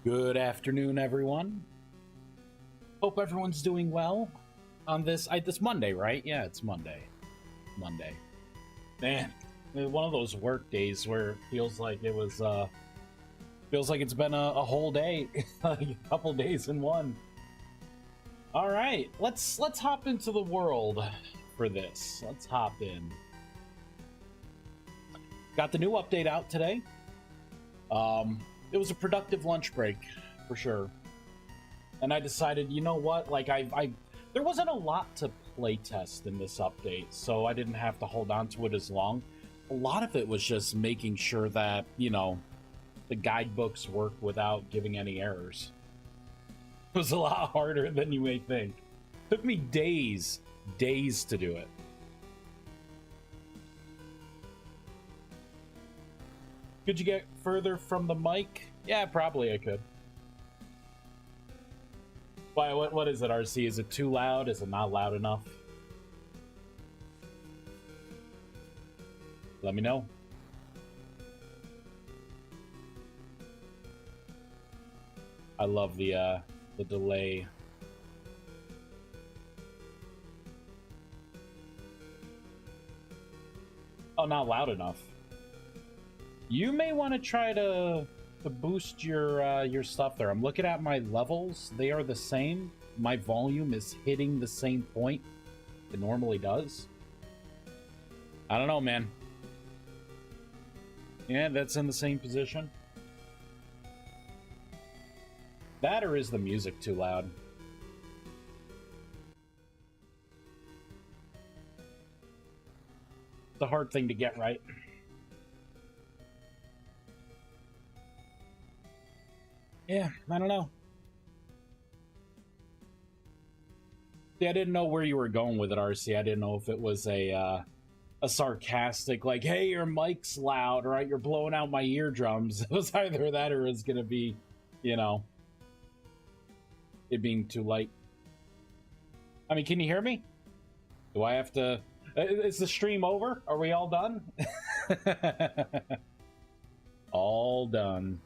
Good afternoon, everyone. Hope everyone's doing well on this Monday, right? Yeah, it's Monday. Monday. Man, one of those work days where it feels like it's been a whole day, like a couple days in one. All right, let's hop into the world for this. Let's hop in. Got the new update out today. It was a productive lunch break, for sure. And I decided, you know what? Like, there wasn't a lot to playtest in this update, so I didn't have to hold on to it as long. A lot of it was just making sure that, you know, the guidebooks work without giving any errors. It was a lot harder than you may think. Took me days to do it. Could you get further from the mic? Yeah, probably I could. Why? What is it, RC? Is it too loud? Is it not loud enough? Let me know. I love the delay. Oh, not loud enough. You may want to try to boost your stuff there. I'm looking at my levels. They are the same. My volume is hitting the same point it normally does. I don't know, man. Yeah, that's in the same position. That, or is the music too loud? It's a hard thing to get right. Yeah, I don't know. See, I didn't know where you were going with it, RC. I didn't know if it was a sarcastic, like, hey, your mic's loud, right? You're blowing out my eardrums. It was either that or it's gonna be, you know, it being too light. I mean, can you hear me? Do I have to... Is the stream over? Are we all done? All done.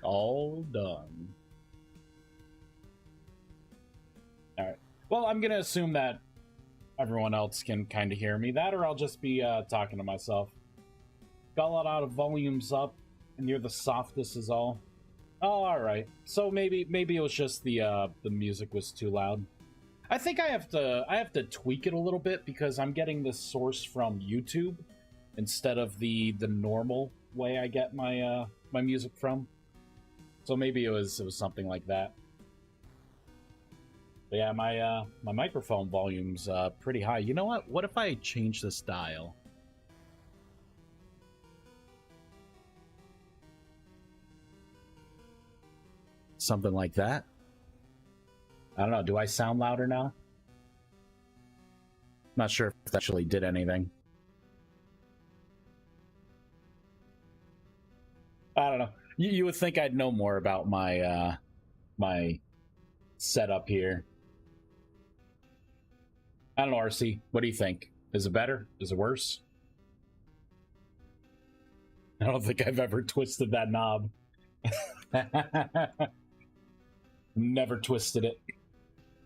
All done. Alright. Well, I'm gonna assume that everyone else can kind of hear me. That, or I'll just be talking to myself. Got a lot of volumes up, and you're the softest is all. Oh, alright. So maybe it was just the music was too loud. I think I have to tweak it a little bit because I'm getting this source from YouTube instead of the normal way I get my my music from. So maybe it was something like that. But yeah, my microphone volume's pretty high. You know what? What if I change this dial? Something like that. I don't know. Do I sound louder now? Not sure if it actually did anything. I don't know. You would think I'd know more about my my setup here. I don't know, RC. What do you think? Is it better? Is it worse? I don't think I've ever twisted that knob. Never twisted it.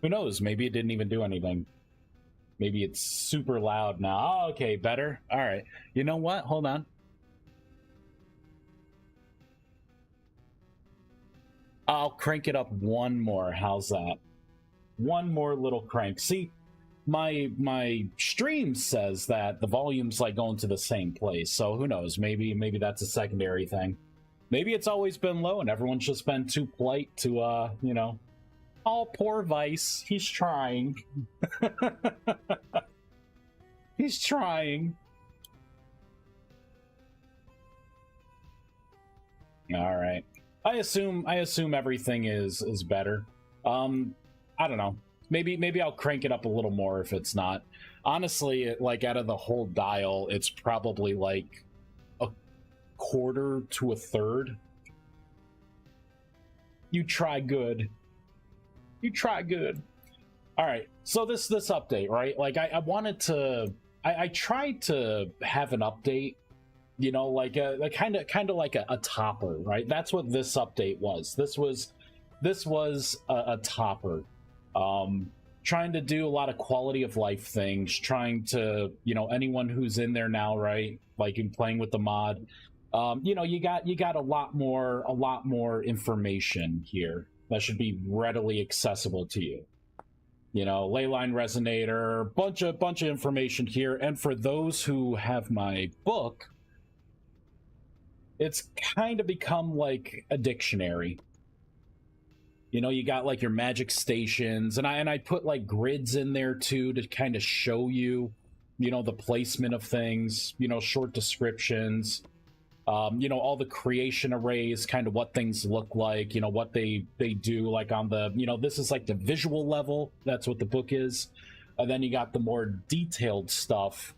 Who knows? Maybe it didn't even do anything. Maybe it's super loud now. Oh, okay, better. All right. You know what? Hold on. I'll crank it up one more. How's that? One more little crank. See, my stream says that the volume's like going to the same place. So who knows? Maybe that's a secondary thing. Maybe it's always been low and everyone's just been too polite to you know. Oh, poor Vice. He's trying. He's trying. All right. I assume everything is better. I don't know. Maybe I'll crank it up a little more if it's not. Honestly, like out of the whole dial, it's probably like a quarter to a third. You try good. You try good. All right. So this update, right? Like I wanted to. I tried to have an update you know, like a kind of like a topper, right? That's what this update was. This was a topper, trying to do a lot of quality of life things, trying to, you know, anyone who's in there now, right, like in playing with the mod, you know, you got a lot more information here that should be readily accessible to you. You know, leyline resonator, bunch of information here. And for those who have my book, it's kind of become like a dictionary. You know, you got like your magic stations, and I put like grids in there too to kind of show you, you know, the placement of things, you know, short descriptions, you know, all the creation arrays, kind of what things look like, you know, what they do, like on the, you know, this is like the visual level, that's what the book is. And then you got the more detailed stuff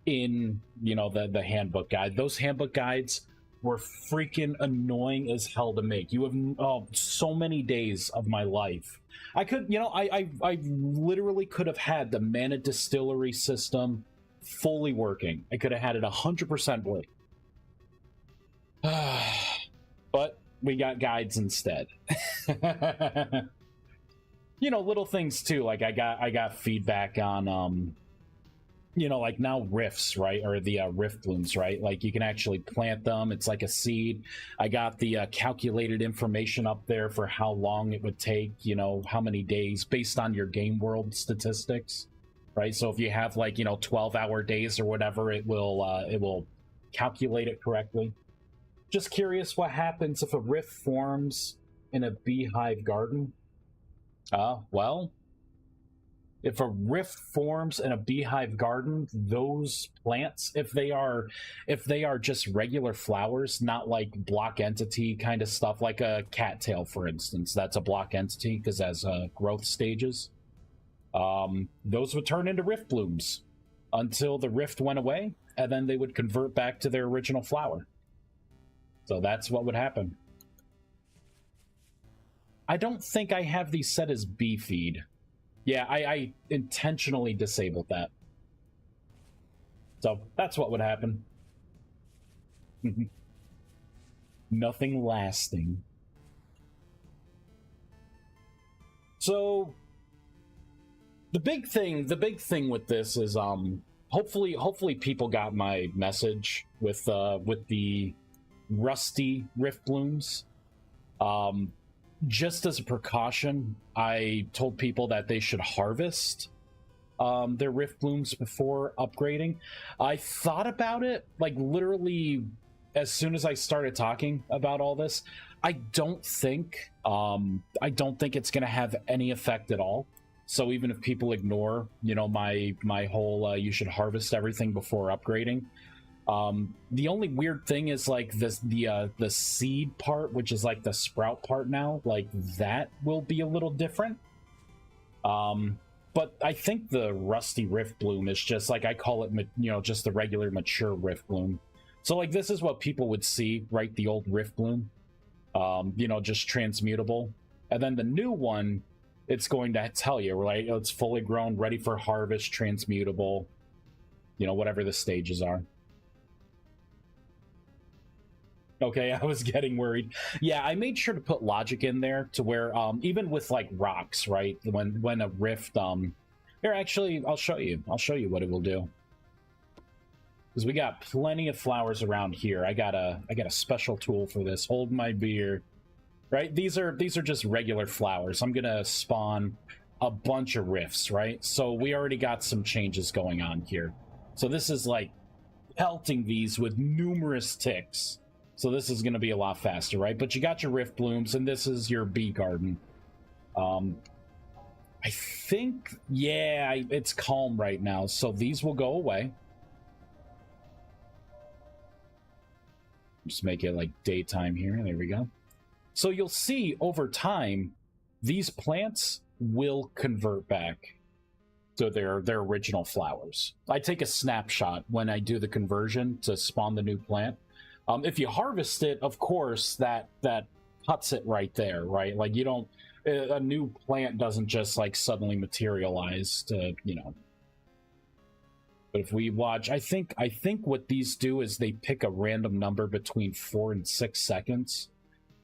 in, you know, the handbook guide. Those handbook guides were freaking annoying as hell to make. You have so many days of my life. I could, you know, I literally could have had the Mana Distillery system fully working. I could have had it 100% work. But we got guides instead. You know, little things too, like I got feedback on you know, like now rifts, right, or the rift blooms, right, like you can actually plant them. It's like a seed. I got the calculated information up there for how long it would take, you know, how many days based on your game world statistics, right? So if you have like, you know, 12-hour days or whatever, it will calculate it correctly. Just curious what happens if a rift forms in a beehive garden. Well, if a rift forms in a beehive garden, those plants, if they are just regular flowers, not like block entity kind of stuff, like a cattail, for instance, that's a block entity because it has growth stages. Those would turn into rift blooms until the rift went away, and then they would convert back to their original flower. So that's what would happen. I don't think I have these set as bee feed. Yeah, I intentionally disabled that. So that's what would happen. Nothing lasting. So the big thing with this is hopefully people got my message with the rusty rift blooms. Just as a precaution, I told people that they should harvest their rift blooms before upgrading. I thought about it, like literally as soon as I started talking about all this. I don't think it's gonna have any effect at all. So even if people ignore, you know, my whole you should harvest everything before upgrading. The only weird thing is like the seed part, which is like the sprout part now, like that will be a little different. But I think the rusty rift bloom is just like, I call it, you know, just the regular mature rift bloom. So like this is what people would see, right? The old rift bloom, you know, just transmutable. And then the new one, it's going to tell you, right? It's fully grown, ready for harvest, transmutable, you know, whatever the stages are. Okay, I was getting worried. Yeah, I made sure to put logic in there to where even with like rocks, right? When a rift here, actually I'll show you what it will do. Because we got plenty of flowers around here. I got a special tool for this. Hold my beer. Right? These are just regular flowers. I'm gonna spawn a bunch of rifts, right? So we already got some changes going on here. So this is like pelting these with numerous ticks. So this is going to be a lot faster, right? But you got your rift blooms, and this is your bee garden. I think, yeah, it's calm right now, so these will go away. Just make it like daytime here. There we go. So you'll see over time, these plants will convert back to their original flowers. I take a snapshot when I do the conversion to spawn the new plant. If you harvest it, of course, that cuts it right there, right? Like you don't, a new plant doesn't just like suddenly materialize to, you know. But if we watch, I think what these do is they pick a random number between 4 and 6 seconds,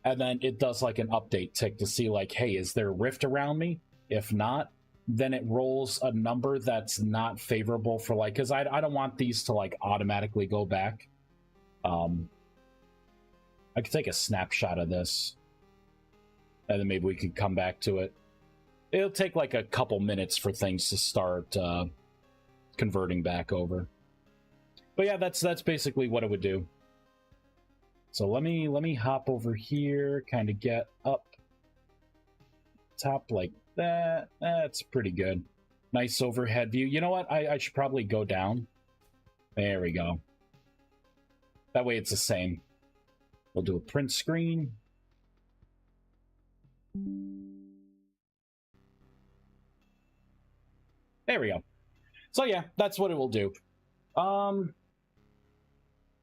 and then it does like an update tick to see like, hey, is there a rift around me? If not, then it rolls a number that's not favorable for like, because I don't want these to like automatically go back. I could take a snapshot of this, and then maybe we could come back to it. It'll take like a couple minutes for things to start converting back over. But yeah, that's basically what it would do. So let me hop over here, kind of get up top like that. That's pretty good. Nice overhead view. You know what? I should probably go down. There we go. That way it's the same. We'll do a print screen. There we go. So yeah, that's what it will do.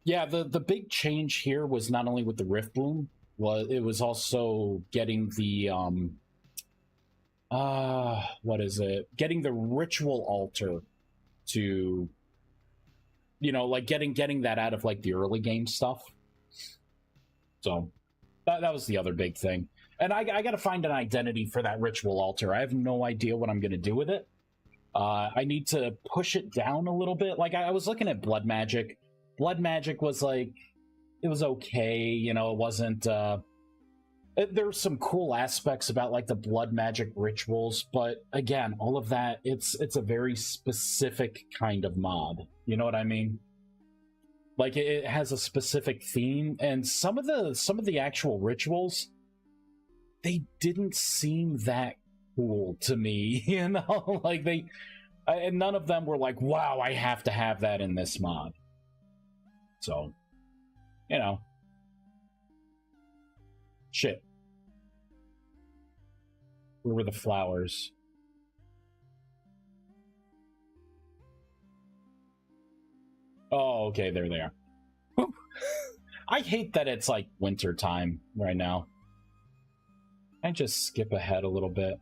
Yeah, the big change here was not only with the Rift Bloom, it was also getting the what is it? Getting the ritual altar to, you know, like getting that out of like the early game stuff. So that was the other big thing. And I got to find an identity for that ritual altar. I have no idea what I'm going to do with it. I need to push it down a little bit. Like, I was looking at Blood Magic. Blood Magic was like, it was okay. You know, it wasn't, there's some cool aspects about like the Blood Magic rituals, but again, all of that, it's a very specific kind of mod. You know what I mean? Like, it has a specific theme, and some of the actual rituals, they didn't seem that cool to me, you know? Like, and none of them were like, wow, I have to have that in this mod. So, you know. Shit. Where were the flowers? Oh, okay, there they are. I hate that it's like winter time right now. I just skip ahead a little bit.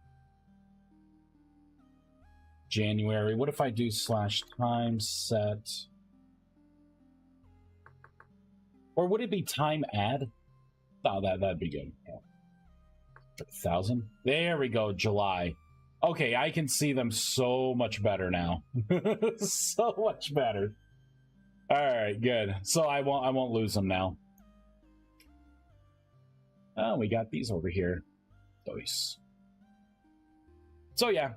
January. What if I do /time set? Or would it be time add? Oh, that'd be good. Yeah. 1,000. There we go. July. Okay, I can see them so much better now. So much better. All right, good. So I won't lose them now. Oh, we got these over here. Nice. So yeah.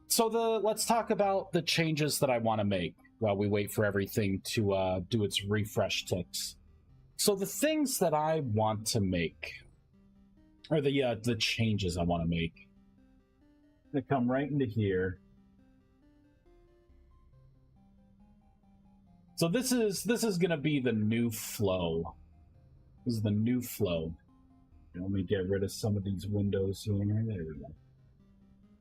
So let's talk about the changes that I want to make while we wait for everything to do its refresh ticks. So the things that I want to make, or the changes I want to make, they come right into here. So this is gonna be the new flow. This is the new flow. Let me get rid of some of these windows here. There we go.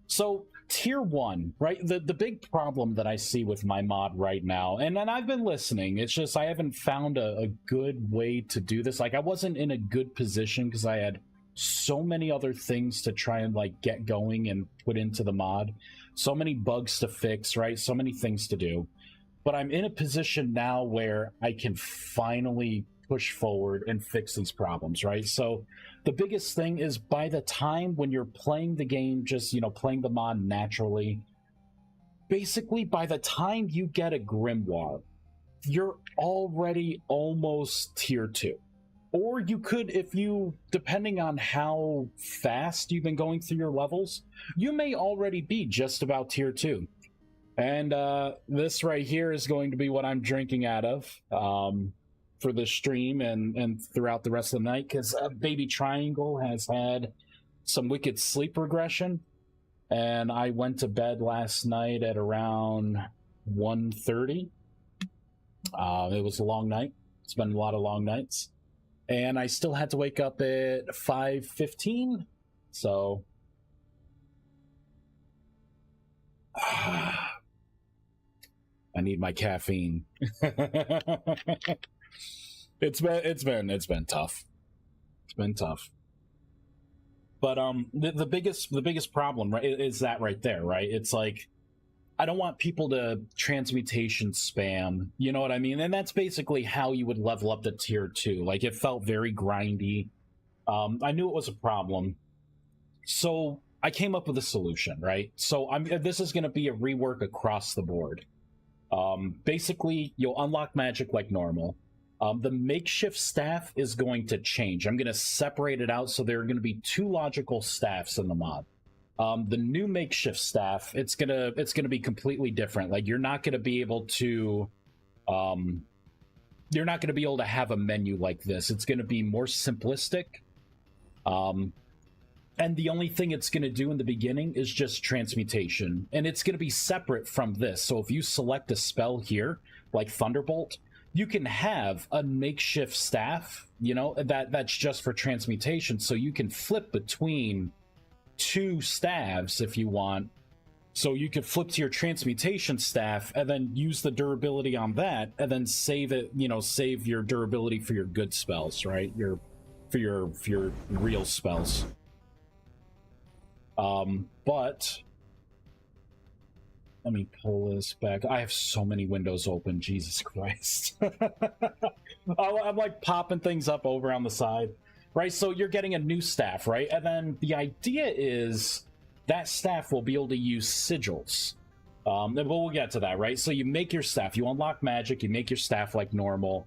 So tier 1, right? The big problem that I see with my mod right now, and I've been listening, it's just I haven't found a good way to do this. Like, I wasn't in a good position because I had so many other things to try and like get going and put into the mod. So many bugs to fix, right? So many things to do. But I'm in a position now where I can finally push forward and fix these problems, right? So the biggest thing is, by the time when you're playing the game, just, you know, playing the mod naturally, basically by the time you get a grimoire, you're already almost tier 2. Or you could, if you, depending on how fast you've been going through your levels, you may already be just about tier 2. And this right here is going to be what I'm drinking out of for the stream and throughout the rest of the night, because Baby Triangle has had some wicked sleep regression, and I went to bed last night at around 1:30. It was a long night. It's been a lot of long nights, and I still had to wake up at 5:15. So I need my caffeine. It's been tough. It's been tough. But the biggest problem, right, is that right there, right? It's like, I don't want people to transmutation spam, you know what I mean? And that's basically how you would level up to tier 2. Like, it felt very grindy. I knew it was a problem. So I came up with a solution, right? So this is going to be a rework across the board. Basically, you'll unlock magic like normal. The makeshift staff is going to change. I'm going to separate it out, so there are going to be 2 logical staffs in the mod. The new makeshift staff, it's gonna be completely different. Like, you're not gonna be able to have a menu like this. It's gonna be more simplistic. And the only thing it's gonna do in the beginning is just transmutation, and it's gonna be separate from this. So if you select a spell here, like Thunderbolt, you can have a makeshift staff, you know, that's just for transmutation, so you can flip between 2 staves if you want. So you could flip to your transmutation staff and then use the durability on that, and then save it, you know, save your durability for your good spells, right? For your real spells. But let me pull this back. I have so many windows open, Jesus Christ. I'm like popping things up over on the side. Right, so you're getting a new staff, right? And then the idea is that staff will be able to use sigils. But we'll get to that, right? So you make your staff, you unlock magic, you make your staff like normal.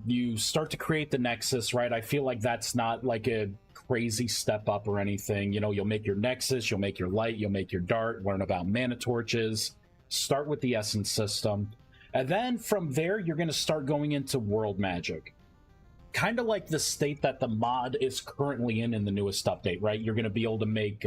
You start to create the nexus, right? I feel like that's not like a crazy step up or anything. You know, you'll make your nexus, you'll make your light, you'll make your dart, learn about mana torches, start with the essence system. And then from there, you're going to start going into world magic. Kind of like the state that the mod is currently in the newest update, right? You're going to be able to make,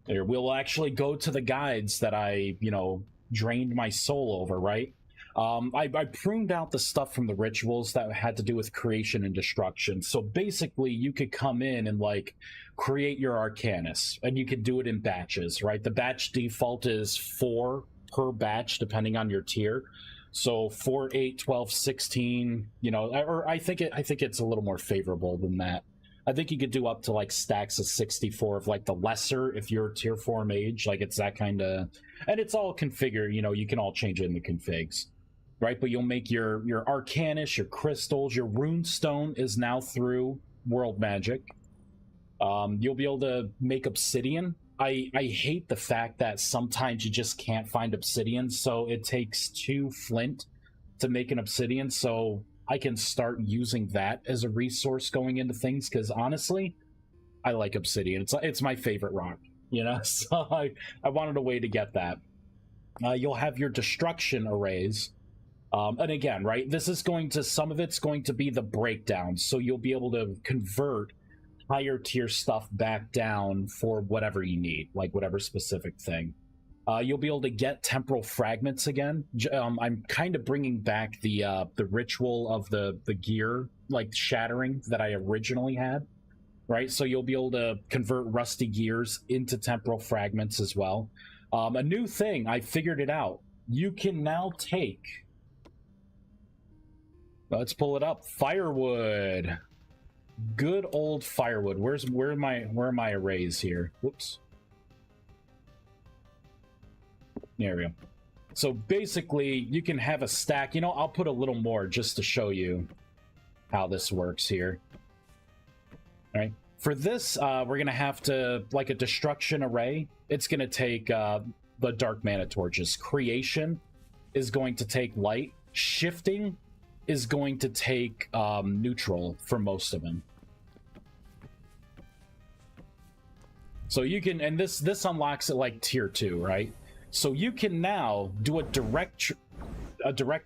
we'll actually go to the guides that I, you know, drained my soul over, right? I pruned out the stuff from the rituals that had to do with creation and destruction. So basically, you could come in and, like, create your Arcanus, and you could do it in batches, right? The batch default is 4 per batch, depending on your tier. So 4, 8, 12, 16, you know, or I think it's a little more favorable than that. I think you could do up to like stacks of 64 of like the lesser if you're tier 4 mage, like it's that kind of, and it's all configured, you know, you can all change it in the configs, right? But you'll make your Arcanus, your crystals, your runestone is now through world magic. You'll be able to make obsidian. I hate the fact that sometimes you just can't find obsidian, so it takes 2 flint to make an obsidian, so I can start using that as a resource going into things, because honestly, I like obsidian. It's my favorite rock, you know, so I wanted a way to get that. You'll have your destruction arrays, and again, right, this is going to, some of it's going to be the breakdown, so you'll be able to convert higher tier stuff back down for whatever you need, like whatever specific thing. You'll be able to get temporal fragments again. I'm kind of bringing back the ritual of the gear, like shattering, that I originally had, right? So you'll be able to convert rusty gears into temporal fragments as well. A new thing, I figured it out. You can now take, let's pull it up, firewood. Good old firewood. Where are my arrays here? Whoops. There we go. So basically, you can have a stack. You know, I'll put a little more just to show you how this works here. All right. For this, we're going to have to, like a destruction array, it's going to take the dark mana torches. Creation is going to take light. Shifting is going to take neutral for most of them. So you can, and this unlocks it like tier 2, right? So you can now do a direct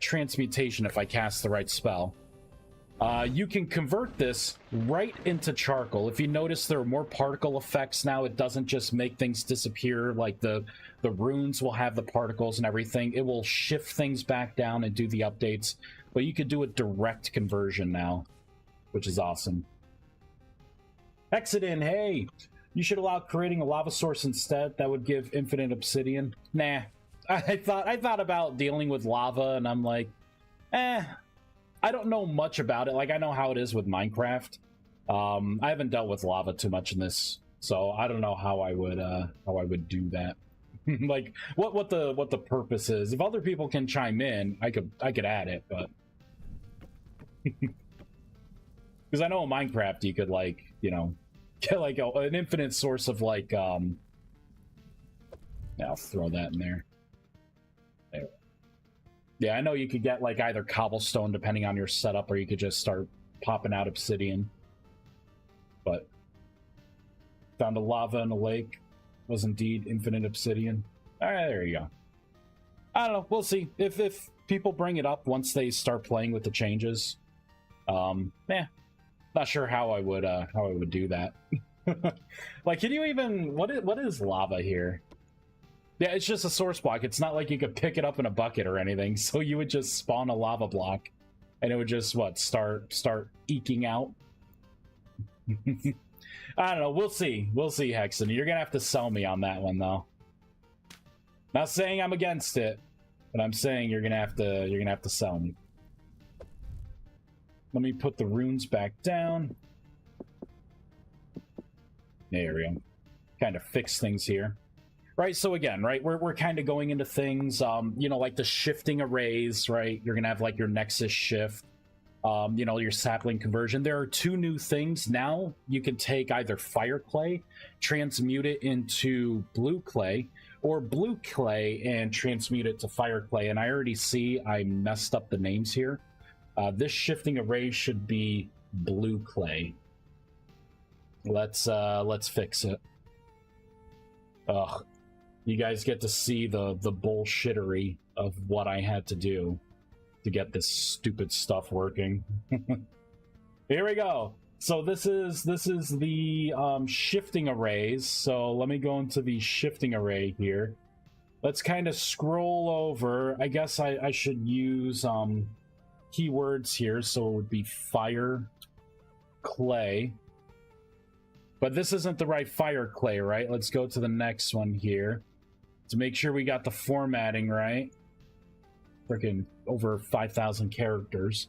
transmutation if I cast the right spell. You can convert this right into charcoal. If you notice, there are more particle effects now. It doesn't just make things disappear, like the runes will have the particles and everything. It will shift things back down and do the updates. But you could do a direct conversion now, which is awesome. Exodin, hey! You should allow creating a lava source instead. That would give infinite obsidian. Nah. I thought about dealing with lava, and I'm like, I don't know much about it. Like, I know how it is with Minecraft. I haven't dealt with lava too much in this, so I don't know how I would do that. Like what the purpose is. If other people can chime in, I could add it, but because I know in Minecraft you could, like, you know, get like an infinite source of like yeah, I'll throw that in there. There. Yeah, I know you could get like either cobblestone depending on your setup, or you could just start popping out obsidian. But found a lava in a lake. Was indeed infinite obsidian. Alright, there you go. I don't know, we'll see. If people bring it up once they start playing with the changes. Not sure how I would do that. Like, can you even what is lava here? Yeah, it's just a source block. It's not like you could pick it up in a bucket or anything. So you would just spawn a lava block and it would just start eking out. I don't know. We'll see. We'll see, Hexen. You're gonna have to sell me on that one, though. Not saying I'm against it, but I'm saying you're gonna have to sell me. Let me put the runes back down. There we go. Kind of fix things here. Right, so again, right, we're kind of going into things, you know, like the shifting arrays, right? You're gonna have like your Nexus shift, you know, your sapling conversion. There are two new things now. You can take either fire clay, transmute it into blue clay, or blue clay and transmute it to fire clay. And I already see I messed up the names here. This shifting array should be blue clay. Let's fix it. Ugh. You guys get to see the bullshittery of what I had to do to get this stupid stuff working. Here we go. So this is the shifting arrays. So let me go into the shifting array here. Let's kind of scroll over. I guess I should use keywords here. So it would be fire clay. But this isn't the right fire clay, right? Let's go to the next one here to make sure we got the formatting right. Freaking over 5,000 characters.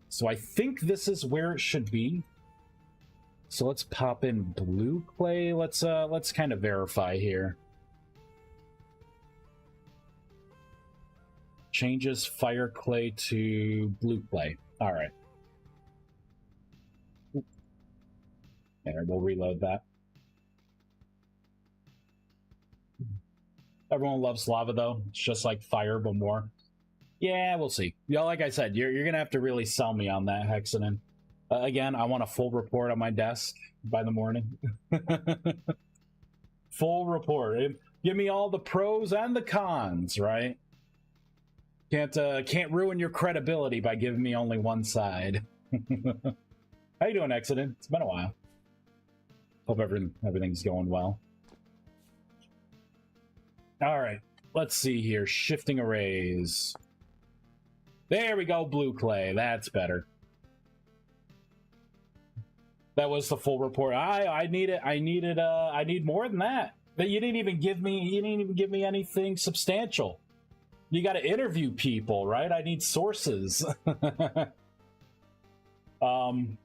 So I think this is where it should be. So let's pop in blue clay. Let's kind of verify here. Changes fire clay to blue clay. All right. There, we'll reload that. Everyone loves lava, though. It's just like fire, but more. Yeah, we'll see. Yeah, like I said, you're gonna have to really sell me on that, Hexanon. Again, I want a full report on my desk by the morning. Full report. Give me all the pros and the cons, right? Can't ruin your credibility by giving me only one side. How you doing, Hexanon? It's been a while. Hope everything's going well. All right, let's see here. Shifting arrays. There we go, blue clay. That's better. That was the full report. I need it. I need more than that. But you didn't even give me anything substantial. You got to interview people, right? I need sources.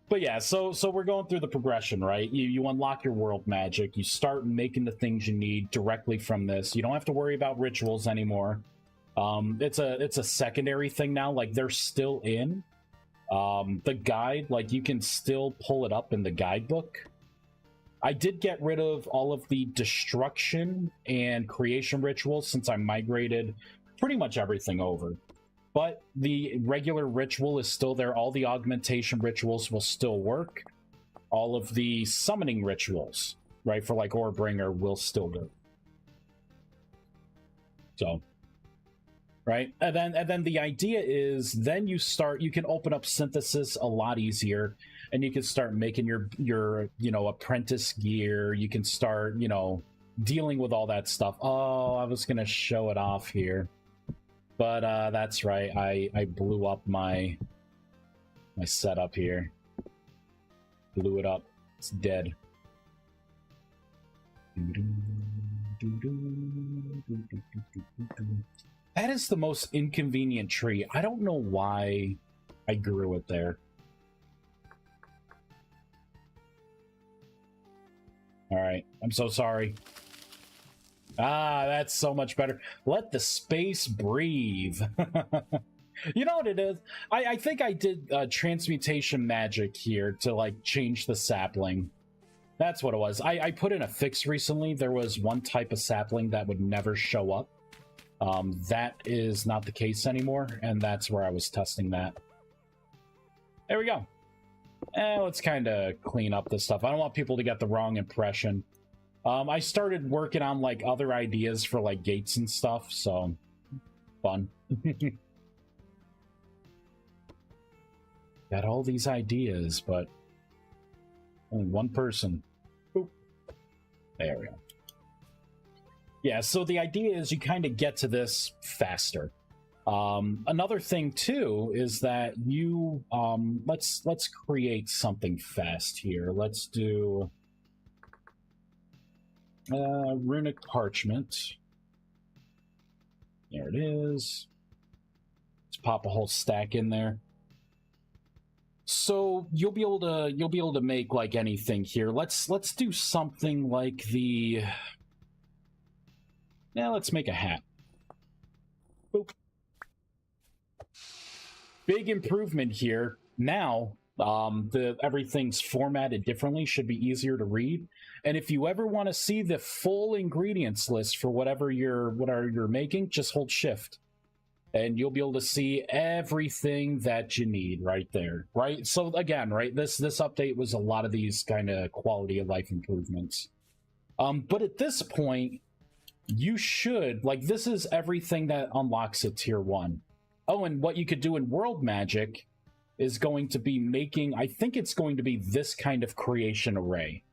But yeah, so we're going through the progression, right? You unlock your world magic. You start making the things you need directly from this. You don't have to worry about rituals anymore. It's a secondary thing now. Like, they're still in the guide. Like, you can still pull it up in the guidebook. I did get rid of all of the destruction and creation rituals since I migrated pretty much everything over. But the regular ritual is still there. All the augmentation rituals will still work. All of the summoning rituals, right, for like Orebringer will still do. So, right, and then the idea is then you can open up synthesis a lot easier, and you can start making your apprentice gear. You can start dealing with all that stuff. Oh, I was gonna show it off here. But that's right, I blew up my setup here. Blew it up. It's dead. That is the most inconvenient tree. I don't know why I grew it there. right. I'm so sorry. Ah, that's so much better. Let the space breathe. You know what it is? I think I did transmutation magic here to, like, change the sapling. That's what it was. I put in a fix recently. There was one type of sapling that would never show up. That is not the case anymore, and that's where I was testing that. There we go. Let's kind of clean up this stuff. I don't want people to get the wrong impression. I started working on, like, other ideas for, like, gates and stuff, so fun. Got all these ideas, but only one person. Boop. There we go. Yeah, so the idea is you kind of get to this faster. Another thing too is that you let's create something fast here. Let's do runic parchment. There it is. Let's pop a whole stack in there. So you'll be able to make like anything here. Let's do something like the let's make a hat. Boop. Big improvement here. Now everything's formatted differently, should be easier to read. And if you ever want to see the full ingredients list for whatever you're making, just hold shift. And you'll be able to see everything that you need right there, right? So again, right, this update was a lot of these kind of quality of life improvements. But at this point, you should, like, this is everything that unlocks a tier 1. Oh, and what you could do in World Magic is going to be making, I think it's going to be this kind of creation array.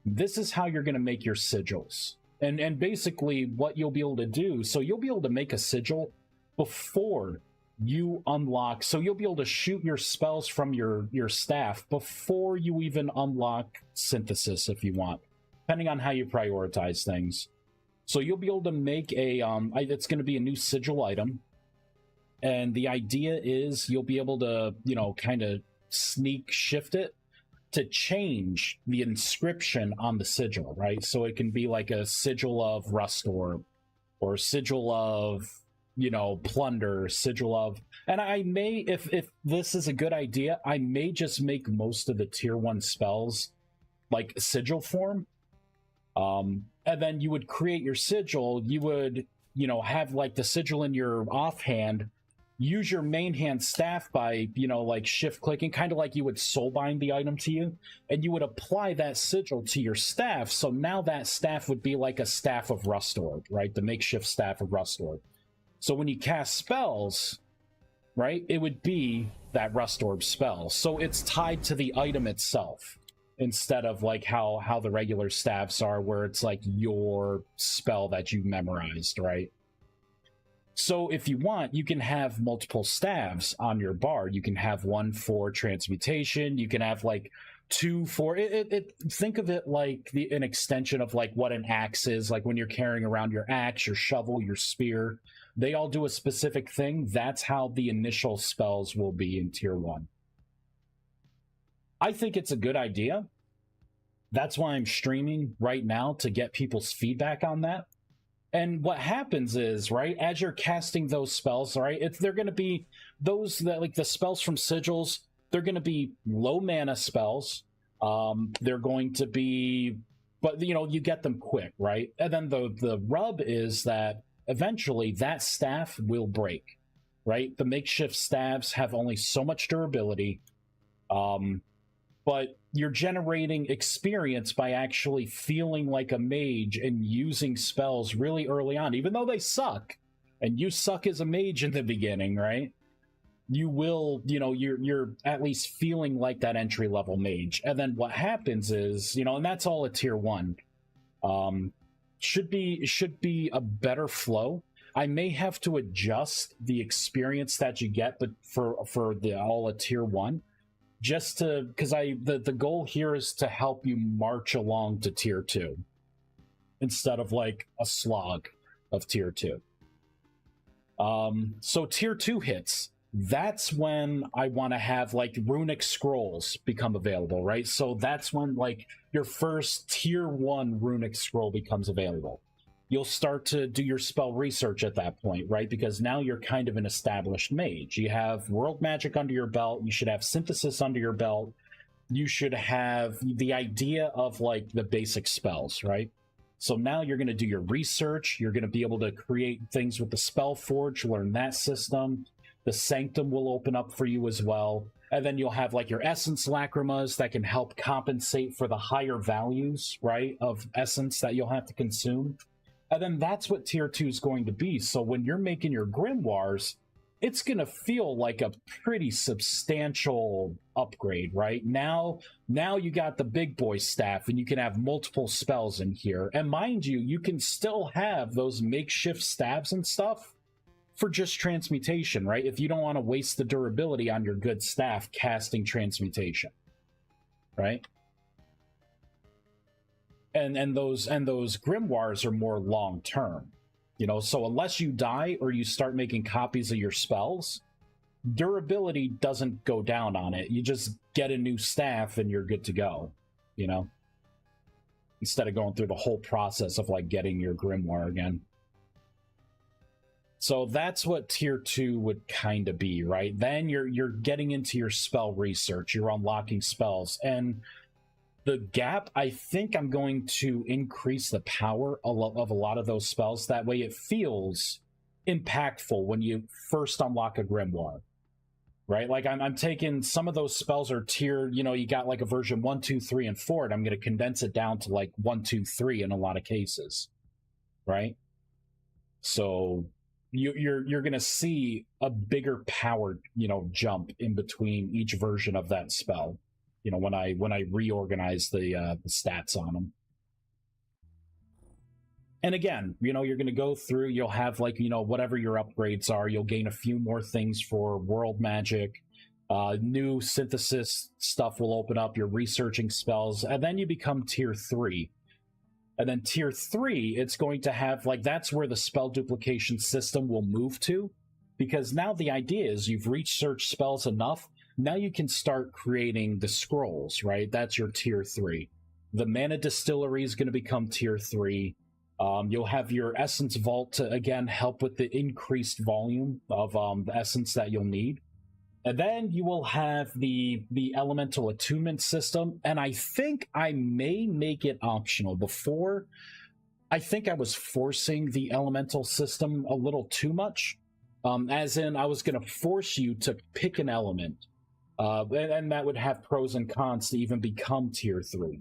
This is how you're going to make your sigils. And basically what you'll be able to do, so you'll be able to make a sigil before you unlock, so you'll be able to shoot your spells from your staff before you even unlock synthesis if you want, depending on how you prioritize things. So you'll be able to make a, it's going to be a new sigil item, and the idea is you'll be able to, you know, kind of sneak shift it to change the inscription on the sigil, right? So it can be like a sigil of rust orb, or sigil of, you know, plunder, sigil of, and I may, if this is a good idea, I may just make most of the tier 1 spells like sigil form. And then you would create your sigil, you would, you know, have like the sigil in your offhand, use your main hand staff by, you know, like shift clicking, kind of like you would soulbind the item to you, and you would apply that sigil to your staff. So now that staff would be like a staff of rust orb, right? The makeshift staff of rust orb. So when you cast spells, right, it would be that rust orb spell. So it's tied to the item itself, instead of like how the regular staffs are, where it's like your spell that you memorized, right? So if you want, you can have multiple staves on your bard. You can have one for transmutation. You can have like 2 for think of it like an extension of like what an axe is, like when you're carrying around your axe, your shovel, your spear. They all do a specific thing. That's how the initial spells will be in tier 1. I think it's a good idea. That's why I'm streaming right now, to get people's feedback on that. And what happens is, right, as you're casting those spells, right, they're going to be those that, like the spells from sigils, they're going to be low mana spells. They're going to be, but you know, you get them quick, right? And then the rub is that eventually that staff will break, right? The makeshift staves have only so much durability, but you're generating experience by actually feeling like a mage and using spells really early on, even though they suck, and you suck as a mage in the beginning, right? You will, you know, you're at least feeling like that entry level mage. And then what happens is, you know, and that's all a tier 1. Should be a better flow. I may have to adjust the experience that you get, but for the all a tier 1, just to, because the goal here is to help you march along to tier 2 instead of like a slog of tier 2. So tier 2 hits. that's when I want to have like runic scrolls become available, right? So that's when like your first tier 1 runic scroll becomes available. You'll start to do your spell research at that point, right? Because now you're kind of an established mage. You have world magic under your belt, you should have synthesis under your belt, you should have the idea of like the basic spells, right? So now you're going to do your research, you're going to be able to create things with the spell forge, learn that system. The Sanctum will open up for you as well. And then you'll have like your Essence Lacrimas that can help compensate for the higher values, right, of Essence that you'll have to consume. And then that's what Tier 2 is going to be. So when you're making your Grimoires, it's going to feel like a pretty substantial upgrade, right? Now you got the big boy staff and you can have multiple spells in here. And mind you, you can still have those makeshift stabs and stuff for just transmutation, right? If you don't want to waste the durability on your good staff casting transmutation, right? And those grimoires are more long term, you know. So unless you die or you start making copies of your spells, durability doesn't go down on it. You just get a new staff and you're good to go, you know, instead of going through the whole process of like getting your grimoire again. So that's what tier 2 would kind of be, right? Then you're getting into your spell research, you're unlocking spells, and the gap, I think I'm going to increase the power of a lot of those spells. That way it feels impactful when you first unlock a grimoire, right? Like I'm taking some of those spells are tiered, you know, you got like a version 1, 2, 3, and 4, and I'm going to condense it down to like 1, 2, 3 in a lot of cases, right? So you're going to see a bigger power, you know, jump in between each version of that spell, you know, when I reorganize the stats on them. And again, you know, you're going to go through, you'll have like, you know, whatever your upgrades are, you'll gain a few more things for world magic, new synthesis stuff will open up, you're researching spells, and then you become tier 3. And then tier 3, it's going to have, like, that's where the spell duplication system will move to. Because now the idea is you've researched spells enough, now you can start creating the scrolls, right? That's your tier 3. The mana distillery is going to become tier 3. You'll have your essence vault to, again, help with the increased volume of the essence that you'll need. And then you will have the elemental attunement system, and I think I may make it optional. Before, I think I was forcing the elemental system a little too much, as in I was going to force you to pick an element, and that would have pros and cons to even become tier 3.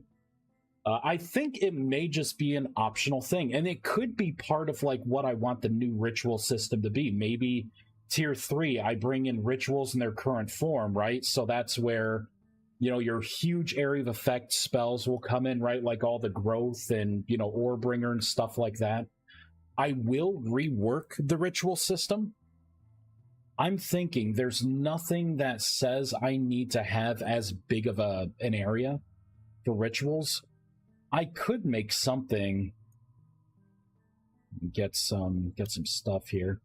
I think it may just be an optional thing, and it could be part of like what I want the new ritual system to be. Maybe tier 3, I bring in rituals in their current form, right? So that's where, you know, your huge area of effect spells will come in, right? Like all the growth and, you know, Orebringer and stuff like that. I will rework the ritual system. I'm thinking there's nothing that says I need to have as big of an area for rituals. I could make something, get some stuff here.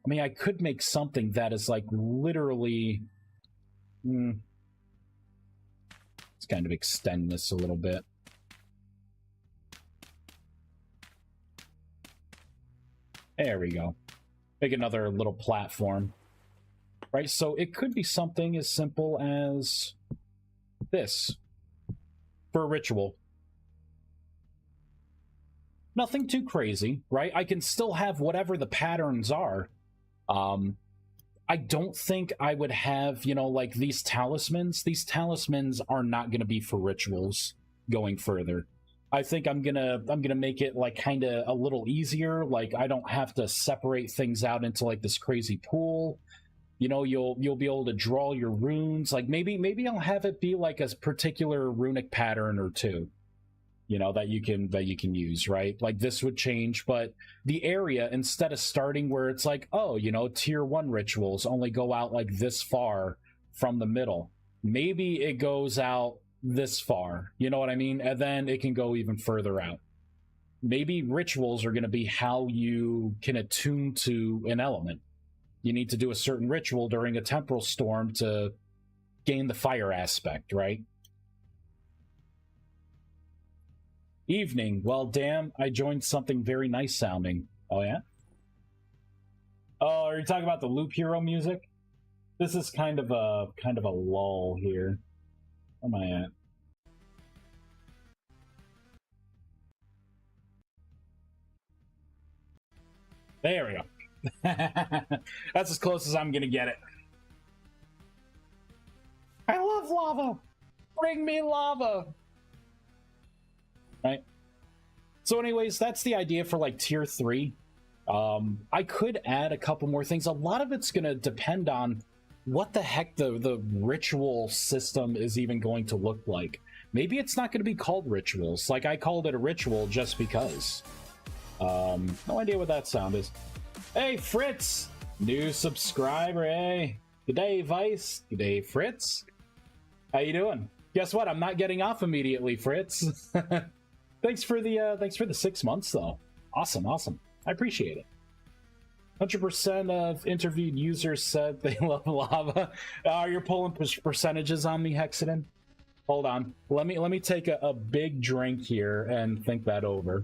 I mean, I could make something that is like literally, let's kind of extend this a little bit. There we go. Make another little platform, right? So it could be something as simple as this for a ritual. Nothing too crazy, right? I can still have whatever the patterns are. I don't think I would have, you know, like these talismans. These talismans are not going to be for rituals going further. I think I'm gonna make it like kind of a little easier. Like I don't have to separate things out into like this crazy pool. You know, you'll be able to draw your runes. Like maybe I'll have it be like a particular runic pattern or two, you know, that you can use, right? Like this would change, but the area, instead of starting where it's like, oh, you know, tier 1 rituals only go out like this far from the middle, maybe it goes out this far, you know what I mean? And then it can go even further out. Maybe rituals are going to be how you can attune to an element, you need to do a certain ritual during a temporal storm to gain the fire aspect, right? Evening. Well, damn, I joined something very nice sounding. Oh, yeah? Oh, are you talking about the Loop Hero music? This is kind of a lull here. Where am I at? There we go. That's as close as I'm gonna get it. I love lava! Bring me lava! Right? So anyways, that's the idea for like tier 3. I could add a couple more things. A lot of it's gonna depend on what the heck the ritual system is even going to look like. Maybe it's not going to be called rituals. Like, I called it a ritual just because. No idea what that sound is. Hey, Fritz! New subscriber, hey. Good day, Vice. Good day, Fritz. How you doing? Guess what? I'm not getting off immediately, Fritz. Thanks for the 6 months, though. Awesome, awesome. I appreciate it. 100% of interviewed users said they love lava. You're pulling percentages on me, Hexadin? Hold on. Let me take a big drink here and think that over.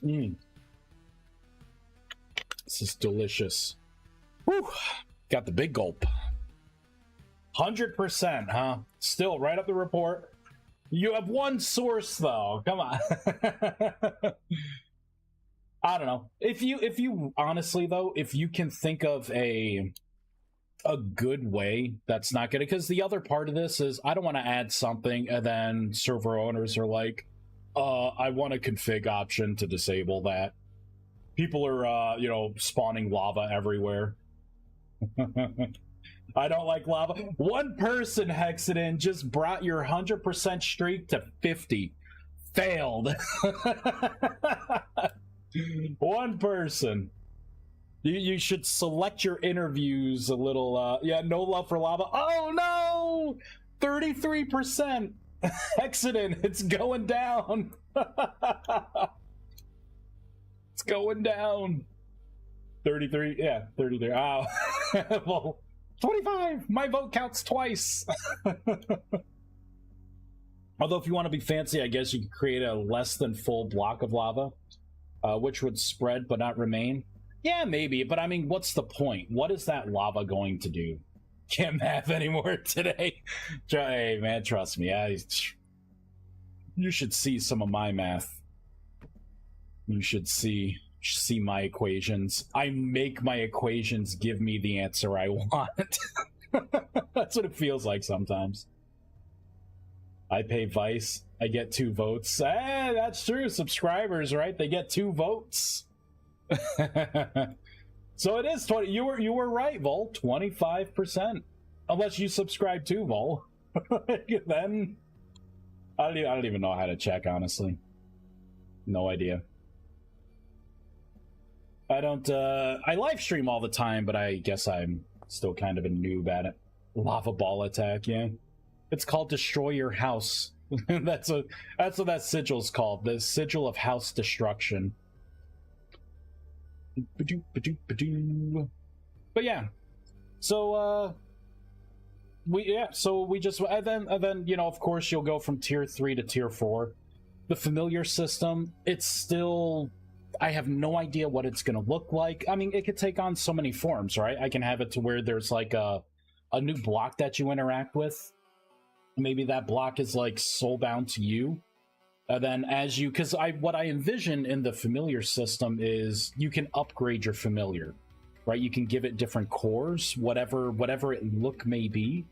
This is delicious. Whew. Got the big gulp. 100%, huh? Still right up the report. You have one source, though. Come on. I don't know. If you honestly, though, if you can think of a good way that's not good, because the other part of this is I don't want to add something and then server owners are like, I want a config option to disable that. People are, spawning lava everywhere. I don't like lava. One person, Hexadin, just brought your 100% streak to 50. Failed. One person. You should select your interviews a little, yeah, no love for lava. Oh no! 33%! Hexadin, it's going down! It's going down! 33, yeah, 33. Oh. Well, 25! My vote counts twice! Although if you want to be fancy, I guess you could create a less than full block of lava, which would spread but not remain. Yeah, maybe, but I mean, what's the point? What is that lava going to do? Can't math anymore today. Hey, man, trust me. You should see some of my math. You should see my equations. I make my equations give me the answer I want. That's what it feels like sometimes. I pay Vice. I get 2 votes. That's true. Subscribers, right? They get 2 votes. So it is 20. You were right, Vol. 25%. Unless you subscribe to Vol. Then I don't even know how to check, honestly. No idea. I don't I live stream all the time, but I guess I'm still kind of a noob at it. Lava ball attack, yeah. It's called Destroy Your House. That's what that sigil's called. The Sigil of House Destruction. But yeah. So we just and then of course you'll go from tier 3 to tier 4. The familiar system, it's still, I have no idea what it's going to look like. I mean, it could take on so many forms, right? I can have it to where there's like a new block that you interact with. Maybe that block is like soulbound to you. And then as you, because what I envision in the familiar system is you can upgrade your familiar, right? You can give it different cores, whatever it look may be.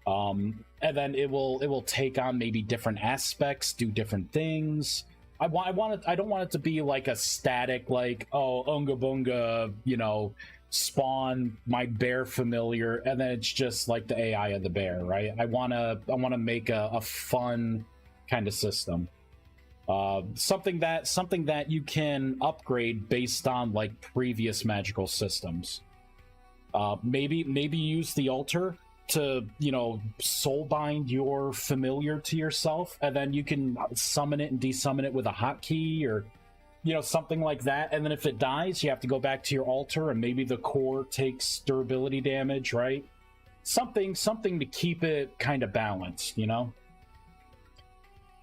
And then it will take on maybe different aspects, do different things. I don't want it to be like a static, like, oh, Unga Bunga, spawn my bear familiar, and then it's just like the AI of the bear, right? I wanna make a fun kind of system. Something that you can upgrade based on like previous magical systems. Maybe use the altar to, you know, soulbind your familiar to yourself, and then you can summon it and desummon it with a hotkey or, you know, something like that. And then if it dies, you have to go back to your altar, and maybe the core takes durability damage, right? Something to keep it kind of balanced, you know?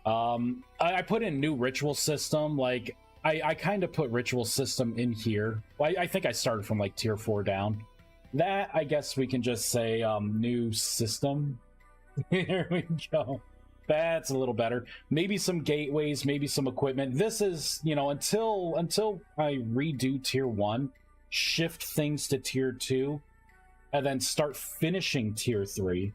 I put in new ritual system. Like, I kind of put ritual system in here. Well, I think I started from like tier 4 down. That, I guess we can just say new system. Here we go. That's a little better. Maybe some gateways, maybe some equipment. This is, you know, until I redo tier 1, shift things to tier 2, and then start finishing tier 3.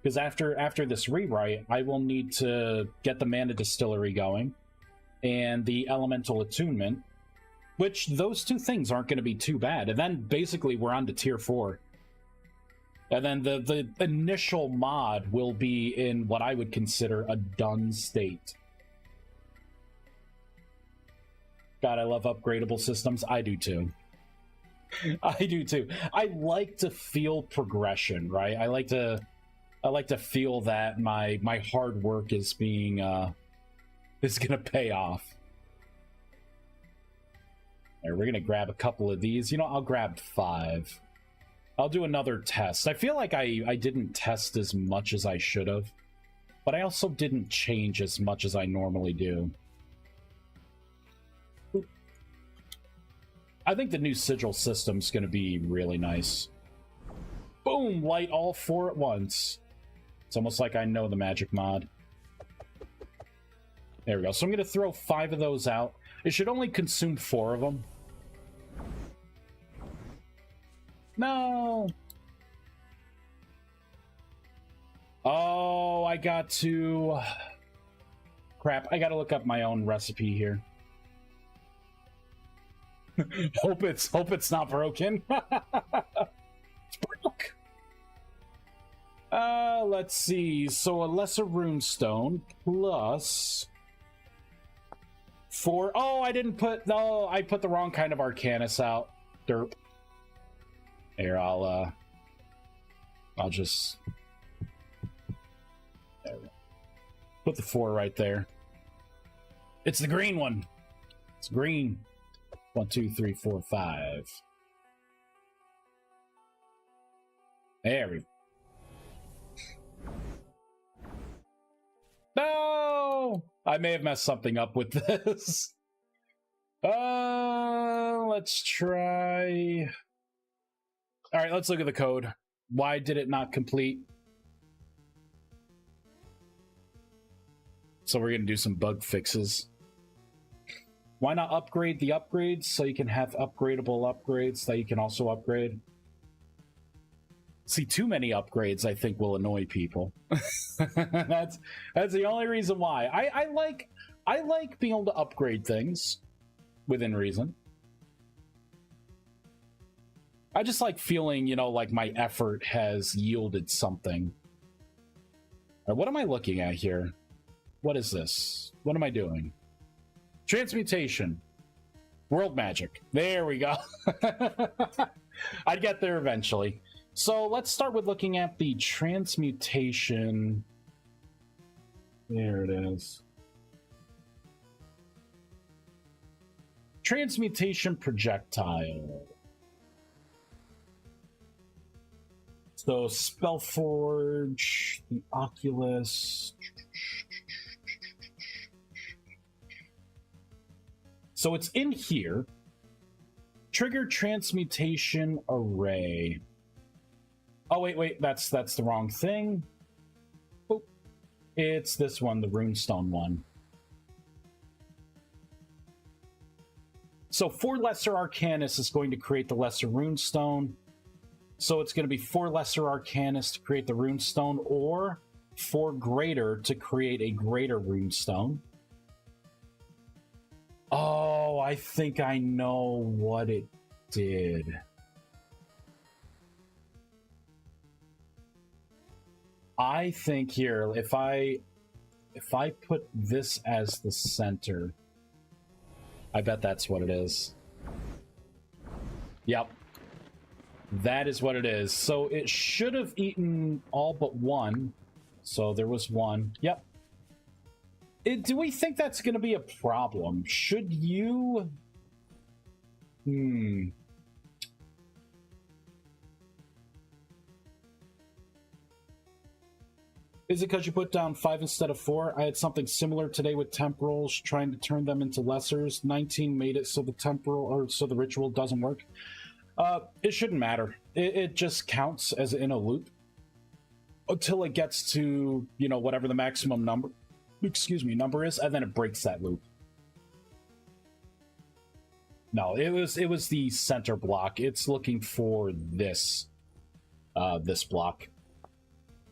Because after this rewrite, I will need to get the Mana Distillery going and the Elemental Attunement, which those two things aren't going to be too bad. And then basically we're on to tier 4. And then the initial mod will be in what I would consider a done state. God, I love upgradable systems. I do too. I do too. I like to feel progression, right? I like to feel that my hard work is being is gonna pay off. All right, we're gonna grab a couple of these. You know, I'll grab 5. I'll do another test. I feel like I didn't test as much as I should have, but I also didn't change as much as I normally do. I think the new sigil system's gonna be really nice. Boom! Light all 4 at once. It's almost like I know the magic mod. There we go. So I'm going to throw 5 of those out. It should only consume 4 of them. No! Oh, I got to... Crap, I got to look up my own recipe here. hope it's not broken. It's broke. Let's see. So a lesser runestone plus 4. Oh, I didn't put. No, I put the wrong kind of Arcanus out. Derp. Here, I'll just there we go. Put the 4 right there. It's the green one. It's green. 1, 2, 3, 4, 5. There we go. No! I may have messed something up with this. Let's try... Alright, let's look at the code. Why did it not complete? So we're gonna do some bug fixes. Why not upgrade the upgrades so you can have upgradable upgrades that you can also upgrade? See, too many upgrades, I think, will annoy people. That's the only reason why. I like being able to upgrade things within reason. I just like feeling, you know, like my effort has yielded something. All right, what am I looking at here? What is this? What am I doing? Transmutation. World magic. There we go. I'd get there eventually. So let's start with looking at the transmutation. There it is. Transmutation projectile. So Spellforge, the Oculus. So it's in here. Trigger transmutation array. Oh, wait, that's the wrong thing. Oh, it's this one, the runestone one. So 4 lesser Arcanus is going to create the lesser runestone. So it's going to be 4 lesser Arcanus to create the runestone, or 4 greater to create a greater runestone. Oh, I think I know what it did. I think here, if I put this as the center, I bet that's what it is. Yep. That is what it is. So it should have eaten all but one. So there was one. Yep. Do we think that's going to be a problem? Should you... Is it because you put down 5 instead of 4? I had something similar today with temporals, trying to turn them into lessers. 19 made it so the temporal, or so the ritual doesn't work. It shouldn't matter. It just counts as in a loop until it gets to, you know, whatever the maximum number is, and then it breaks that loop. No, it was the center block. It's looking for this block.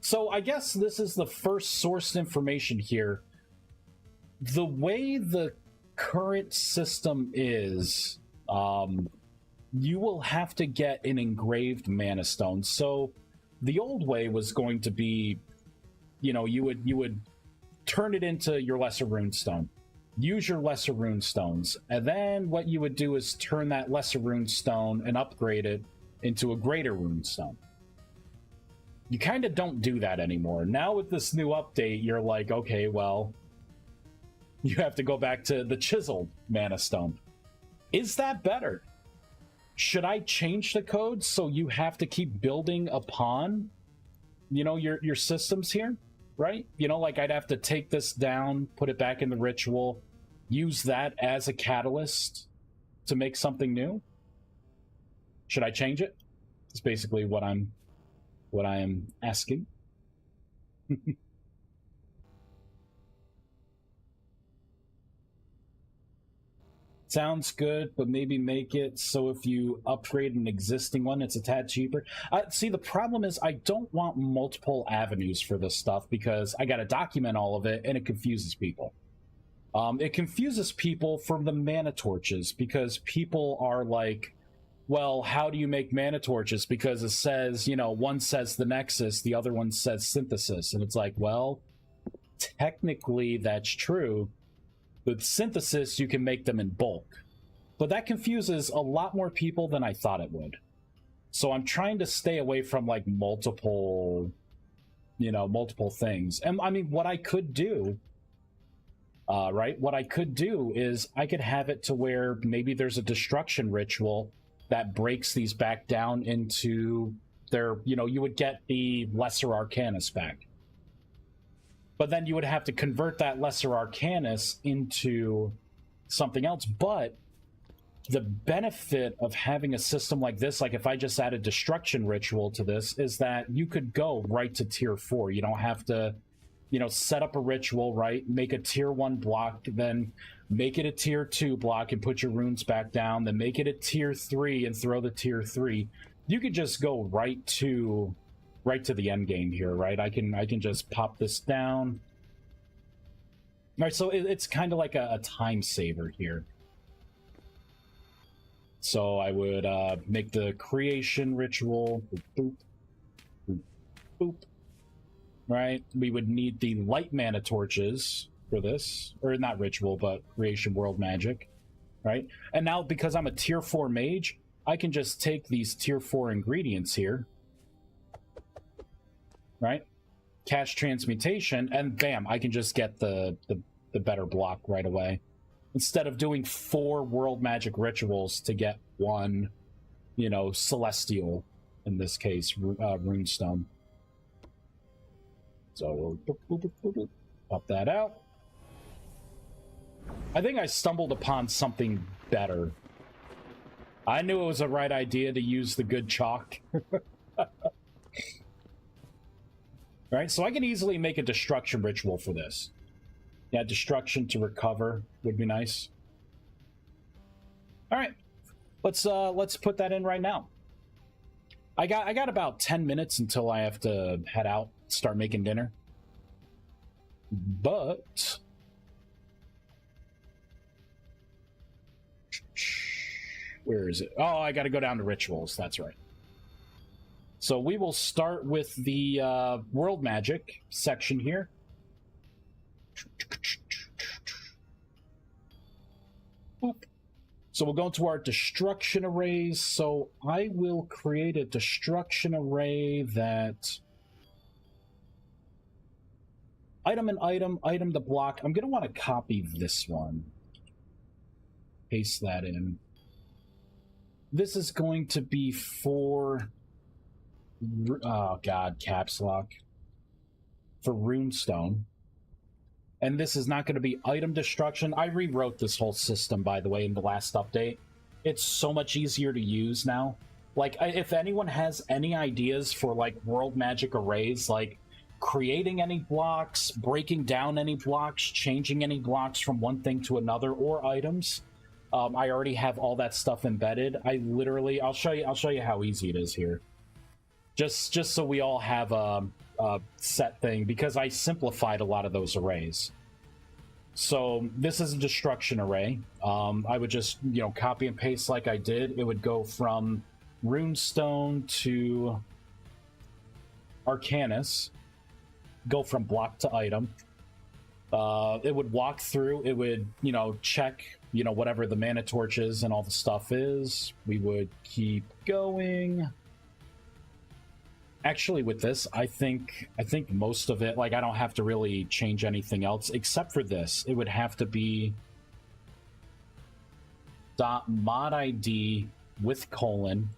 So I guess this is the first sourced information here. The way the current system is, you will have to get an engraved mana stone. So the old way was going to be, you know, you would turn it into your lesser rune stone. Use your lesser rune stones, and then what you would do is turn that lesser rune stone and upgrade it into a greater rune stone. You kind of don't do that anymore. Now with this new update, you're like, okay, well, you have to go back to the chiseled mana stone. Is that better? Should I change the code so you have to keep building upon, you know, your systems here? Right? You know, like I'd have to take this down, put it back in the ritual, use that as a catalyst to make something new? Should I change it? It's basically what I am asking. Sounds good, but maybe make it so if you upgrade an existing one, it's a tad cheaper. See, the problem is I don't want multiple avenues for this stuff because I got to document all of it, and it confuses people. It confuses people from the mana torches because people are like, well, how do you make mana torches? Because it says, you know, one says the Nexus, the other one says Synthesis. And it's like, well, technically that's true. With Synthesis, you can make them in bulk. But that confuses a lot more people than I thought it would. So I'm trying to stay away from, like, multiple things. And, I mean, what I could do, right? What I could do is I could have it to where maybe there's a destruction ritual that breaks these back down into their, you know, you would get the Lesser Arcanus back. But then you would have to convert that Lesser Arcanus into something else. But the benefit of having a system like this, like if I just add a Destruction Ritual to this, is that you could go right to Tier 4. You don't have to, you know, set up a ritual, right? Make a Tier 1 block, then make it a Tier 2 block and put your runes back down, then make it a Tier 3 and throw the Tier 3. You could just go right to the end game here, right? I can just pop this down. All right, so it's kind of like a time saver here. So I would make the creation ritual. Boop, boop, boop. Right? We would need the light mana torches for this. Or not ritual, but creation world magic. Right? And now, because I'm a Tier 4 mage, I can just take these Tier 4 ingredients here. Right? Cast transmutation, and bam, I can just get the better block right away. Instead of doing 4 world magic rituals to get 1, you know, celestial, in this case, runestone. So we'll pop that out. I think I stumbled upon something better. I knew it was the right idea to use the good chalk. Right, so I can easily make a destruction ritual for this. Yeah, destruction to recover would be nice. All right, let's put that in right now. I got about 10 minutes until I have to head out, start making dinner. But where is it? Oh, I got to go down to rituals. That's right. So we will start with the world magic section here. Boop. So we'll go into our destruction arrays. So I will create a destruction array that item and item to block. I'm going to want to copy this one. Paste that in. This is going to be for, oh god, caps lock, for runestone. And this is not going to be item destruction. I rewrote this whole system, by the way, in the last update. It's so much easier to use now. Like, if anyone has any ideas for, like, world magic arrays, like creating any blocks, breaking down any blocks, changing any blocks from one thing to another, or items, I already have all that stuff embedded. I'll show you how easy it is here. Just so we all have a set thing, because I simplified a lot of those arrays. So this is a destruction array. I would just, copy and paste like I did. It would go from runestone to arcanus, go from block to item. It would walk through, it would, check, whatever the mana torches and all the stuff is. We would keep going. Actually, with this, I think most of it, like, I don't have to really change anything else except for this. It would have to be .mod ID with colon,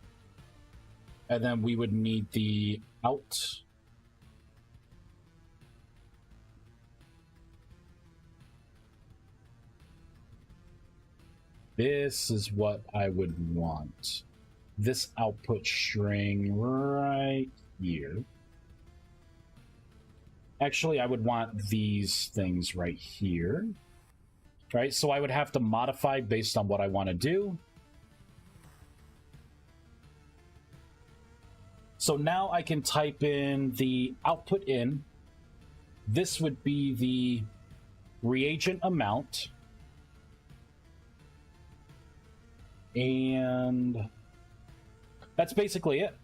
and then we would need the out. This is what I would want. This output string right here. Actually, I would want these things right here. Right? So I would have to modify based on what I want to do. So now I can type in the output in. This would be the reagent amount. And that's basically it.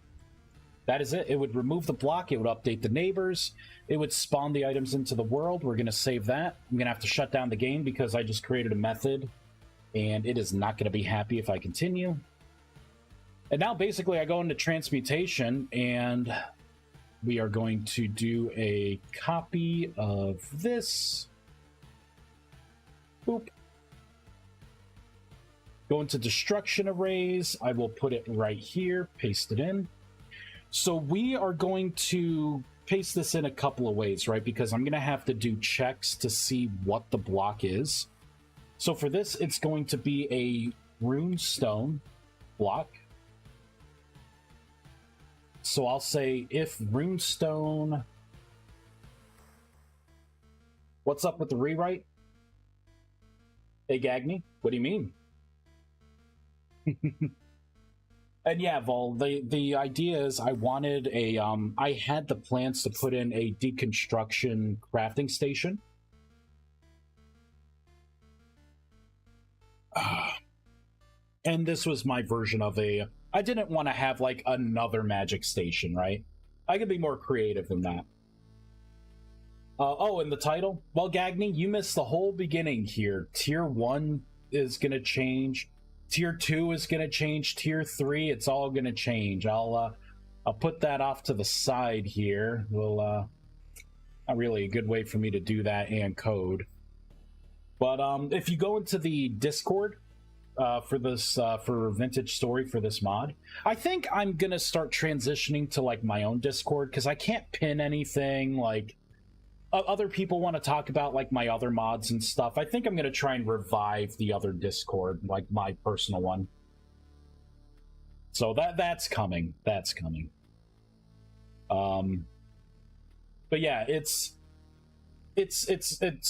That is it. It would remove the block. It would update the neighbors. It would spawn the items into the world. We're going to save that. I'm going to have to shut down the game because I just created a method, and it is not going to be happy if I continue. And now, basically, I go into transmutation, and we are going to do a copy of this. Boop. Go into destruction arrays. I will put it right here, paste it in. So we are going to paste this in a couple of ways, right? Because I'm going to have to do checks to see what the block is. So for this, it's going to be a runestone block. So I'll say if runestone... What's up with the rewrite? Hey, Gagny, what do you mean? And yeah, Vol, the idea is I wanted a, I had the plans to put in a deconstruction crafting station. And this was my version of a, I didn't want to have like another magic station, right? I could be more creative than that. Oh, and the title? Well, Gagny, you missed the whole beginning here. Tier 1 is going to change. Tier 2 is going to change. Tier 3, it's all going to change. I'll put that off to the side here. Not really a good way for me to do that and code. But if you go into the Discord for this for Vintage Story for this mod, I think I'm going to start transitioning to like my own Discord because I can't pin anything. Like other people want to talk about like my other mods and stuff. I think I'm going to try and revive the other Discord, like my personal one. So that's coming. That's coming. But yeah, it's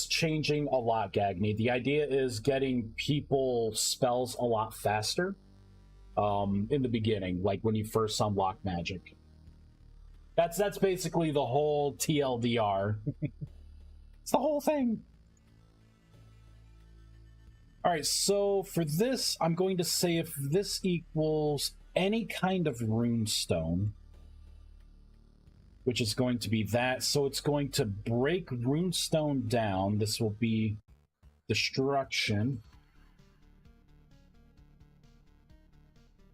changing a lot, Gagny. The idea is getting people spells a lot faster in the beginning, like when you first unlock magic. That's basically the whole TLDR. It's the whole thing. Alright, so for this, I'm going to say if this equals any kind of runestone, which is going to be that, so it's going to break runestone down. This will be destruction.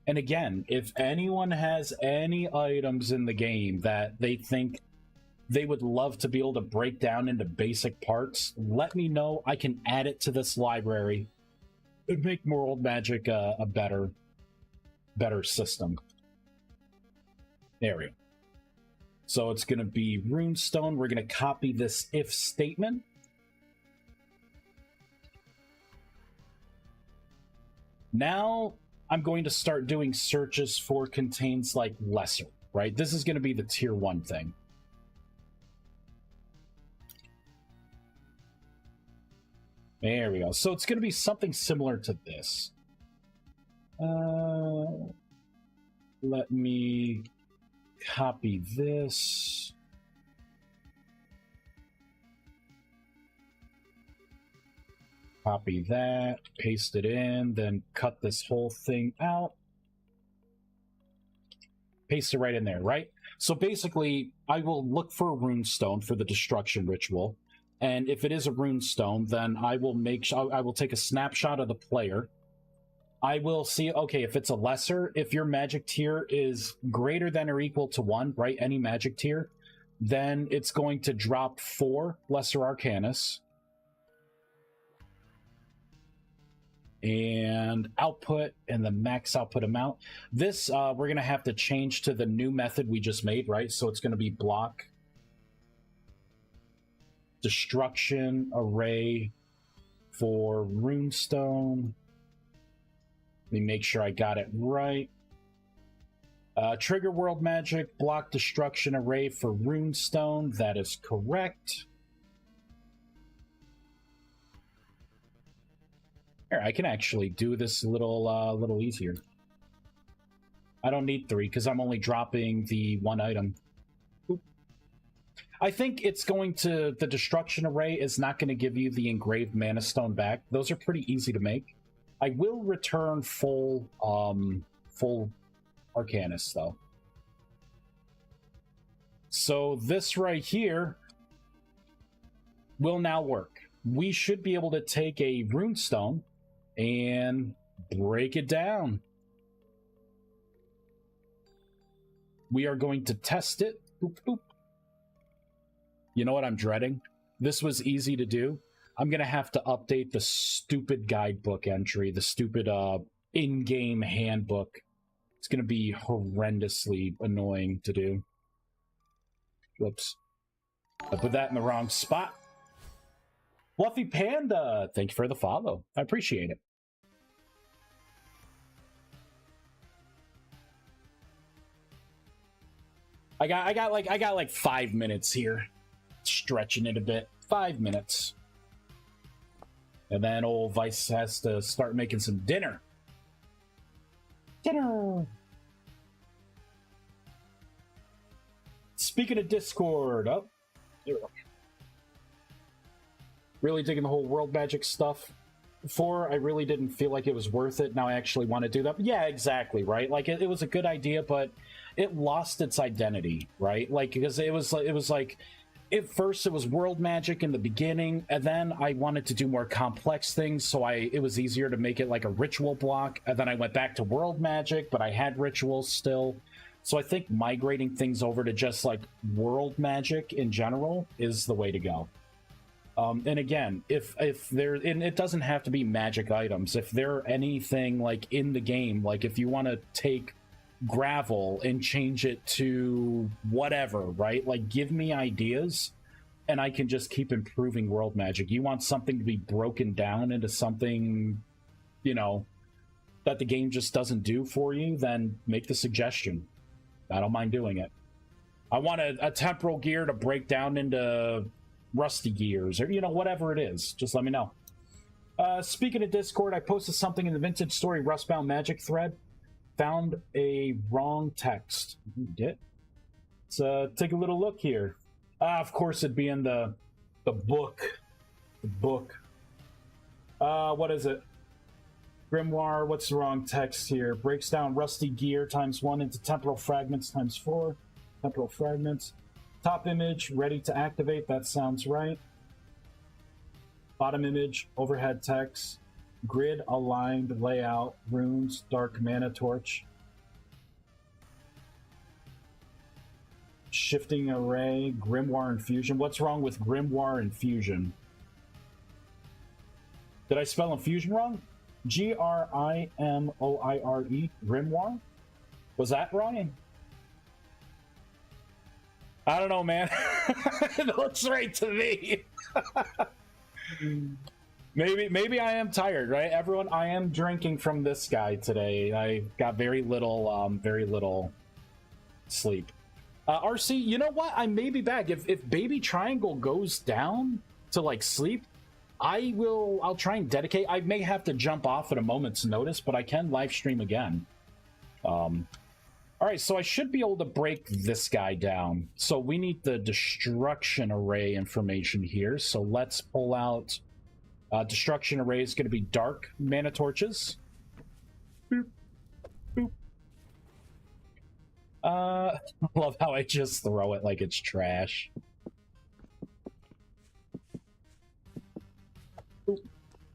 And again, if anyone has any items in the game that they think they would love to be able to break down into basic parts, let me know. I can add it to this library and make World Magic a better system. There we go. So it's going to be runestone. We're going to copy this if statement. Now I'm going to start doing searches for contains like lesser, right? This is going to be the tier 1 thing. There we go. So it's going to be something similar to this. Let me copy this. Copy that, paste it in, then cut this whole thing out. Paste it right in there, right? So basically, I will look for a runestone for the destruction ritual. And if it is a runestone, then I will take a snapshot of the player. I will see, okay, if it's a lesser, if your magic tier is greater than or equal to 1, right, any magic tier, then it's going to drop 4 lesser arcanus. And output and the max output amount. This, we're going to have to change to the new method we just made, right? So it's going to be block destruction array for runestone. Let me make sure I got it right. Trigger world magic, block destruction array for runestone. That is correct. Here, I can actually do this a little easier. I don't need 3 because I'm only dropping the 1 item. Oop. I think it's going to, the destruction array is not going to give you the engraved mana stone back. Those are pretty easy to make. I will return full arcanus though. So this right here will now work. We should be able to take a runestone and break it down. We are going to test it. Boop, boop. You know what I'm dreading? This was easy to do. I'm going to have to update the stupid guidebook entry, the stupid in-game handbook. It's going to be horrendously annoying to do. Whoops. I put that in the wrong spot. Fluffy Panda, thank you for the follow. I appreciate it. I got like 5 minutes here. Stretching it a bit. 5 minutes. And then old Vice has to start making some dinner. Dinner! Speaking of Discord, oh, there we go. Really digging the whole world magic stuff. Before, I really didn't feel like it was worth it. Now I actually want to do that. Yeah, exactly, right? Like, it was a good idea, but it lost its identity, right? Like, because it was like, at first it was world magic in the beginning, and then I wanted to do more complex things, so it was easier to make it like a ritual block, and then I went back to world magic, but I had rituals still. So I think migrating things over to just like world magic in general is the way to go. And again, if there, and it doesn't have to be magic items. If there anything like in the game, like if you want to take gravel and change it to whatever, right? Like give me ideas and I can just keep improving world magic. You want something to be broken down into something, you know, that the game just doesn't do for you, then make the suggestion. I don't mind doing it. I want a temporal gear to break down into rusty gears, or, you know, whatever it is. Just let me know. Speaking of Discord, I posted something in the Vintage Story Rustbound Magic thread. Found a wrong text. Did? Let's take a little look here. Of course, it'd be in the book. The book. What is it? Grimoire, what's the wrong text here? Breaks down rusty gear ×1 into temporal fragments ×4. Temporal fragments. Top image, ready to activate. That sounds right. Bottom image, overhead text. Grid aligned layout, runes, dark mana torch. Shifting array, grimoire infusion. What's wrong with grimoire infusion? Did I spell infusion wrong? Grimoire, grimoire? Was that wrong? I don't know, man. It looks right to me. Maybe I am tired, right? Everyone, I am drinking from this guy today. I got very little sleep. RC, you know what? I may be back. If Baby Triangle goes down to like sleep, I'll try and dedicate. I may have to jump off at a moment's notice, but I can live stream again. All right, so I should be able to break this guy down. So we need the destruction array information here. So let's pull out destruction array is going to be dark mana torches. Boop, boop. Love how I just throw it like it's trash. Boop.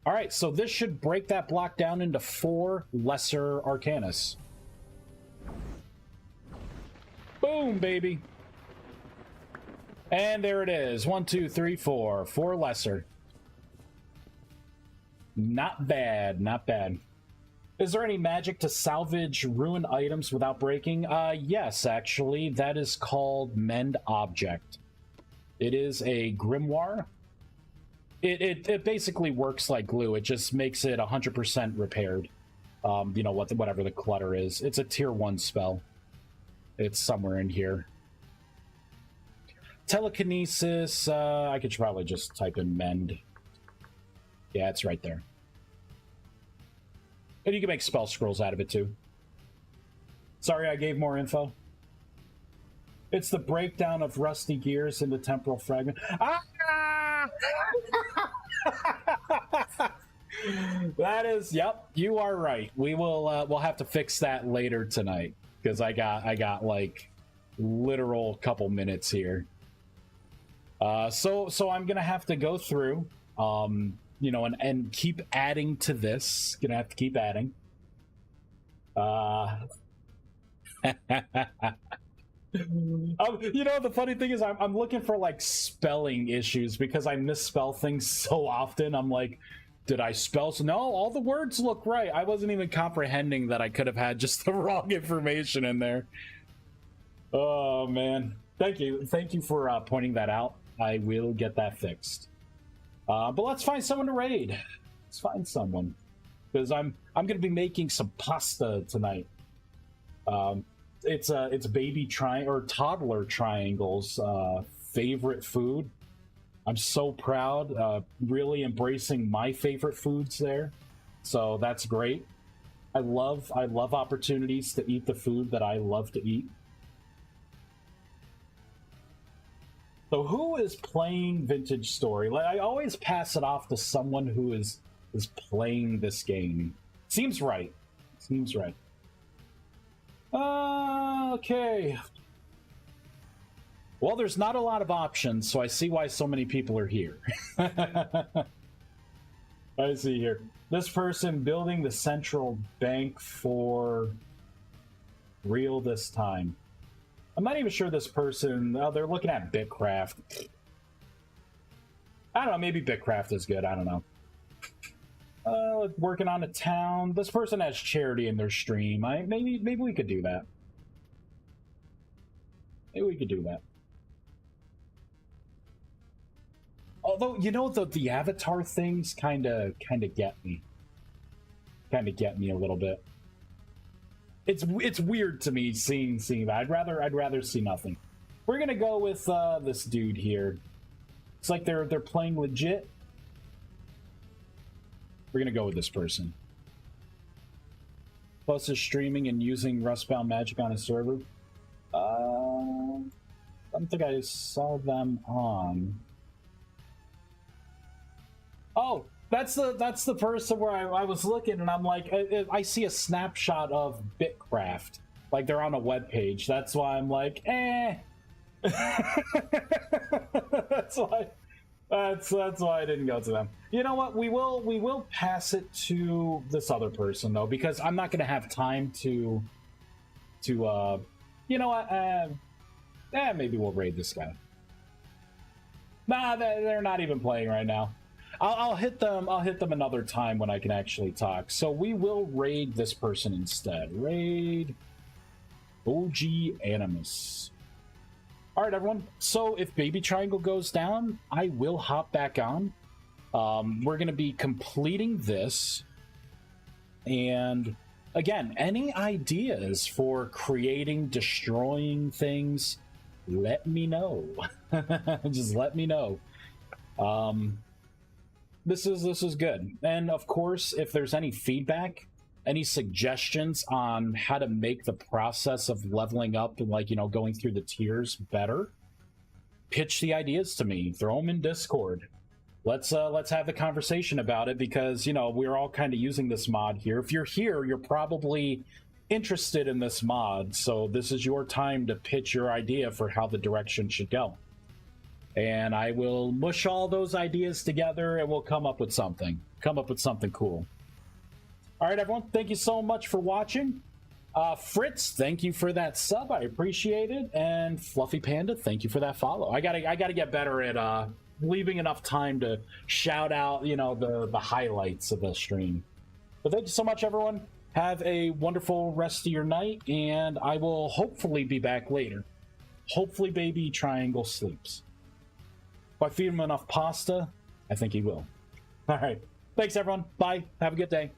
All right, so this should break that block down into 4 lesser arcanas. Boom, baby. And there it is. 1, 2, 3, 4. 4 lesser. Not bad, not bad. Is there any magic to salvage ruined items without breaking? Yes, actually. That is called Mend Object. It is a grimoire. It basically works like glue. It just makes it 100% repaired. You know, whatever the clutter is. It's a tier 1 spell. It's somewhere in here. Telekinesis, I could probably just type in mend. Yeah, it's right there. And you can make spell scrolls out of it too. Sorry I gave more info. It's the breakdown of rusty gears into temporal fragment. Ah! That is, yep, you are right. We will we'll have to fix that later tonight. Because I got like literal couple minutes here. So I'm gonna have to go through, you know, and keep adding to this. Gonna have to keep adding. You know, the funny thing is I'm looking for like spelling issues because I misspell things so often. I'm like, did I spell? No, all the words look right. I wasn't even comprehending that I could have had just the wrong information in there. Oh, man. Thank you for pointing that out. I will get that fixed. But let's find someone to raid. Let's find someone. Because I'm going to be making some pasta tonight. It's baby or toddler triangles favorite food. I'm so proud, really embracing my favorite foods there. So that's great. I love opportunities to eat the food that I love to eat. So who is playing Vintage Story? Like, I always pass it off to someone who is playing this game. Seems right. Seems right. Okay. Well, there's not a lot of options, so I see why so many people are here. I see here. This person building the central bank for real this time. I'm not even sure this person... Oh, they're looking at ViesCraft. I don't know, maybe ViesCraft is good, I don't know. Working on a town. This person has charity in their stream. Maybe we could do that. Maybe we could do that. Although, you know, the avatar things kind of get me. Kind of get me a little bit. It's weird to me seeing that. I'd rather see nothing. We're gonna go with this dude here. It's like they're playing legit. We're gonna go with this person. Plus is streaming and using Rustbound Magic on his server. I don't think I saw them on. Oh, that's the person where I was looking and I'm like, I see a snapshot of ViesCraft, like they're on a web page. That's why I'm like, eh. That's why I didn't go to them. You know what? We will pass it to this other person though, because I'm not gonna have time to you know what? maybe we'll raid this guy. Nah, they're not even playing right now. I'll hit them. I'll hit them another time when I can actually talk. So we will raid this person instead. Raid OG Animus. All right, everyone. So if Baby Triangle goes down, I will hop back on. We're going to be completing this. And again, any ideas for creating, destroying things, let me know. Just let me know. This is good. And of course, if there's any feedback, any suggestions on how to make the process of leveling up and, like, you know, going through the tiers better, pitch the ideas to me. Throw them in Discord. Let's have the conversation about it, because, you know, we're all kind of using this mod here. If you're here, you're probably interested in this mod, so this is your time to pitch your idea for how the direction should go. And I will mush all those ideas together and we'll come up with something. Come up with something cool. All right, everyone, thank you so much for watching. Fritz, thank you for that sub. I appreciate it. And Fluffy Panda, thank you for that follow. I gotta get better at leaving enough time to shout out, you know, the highlights of the stream. But thank you so much, everyone. Have a wonderful rest of your night, and I will hopefully be back later. Hopefully Baby Triangle sleeps. If I feed him enough pasta, I think he will. All right. Thanks, everyone. Bye. Have a good day.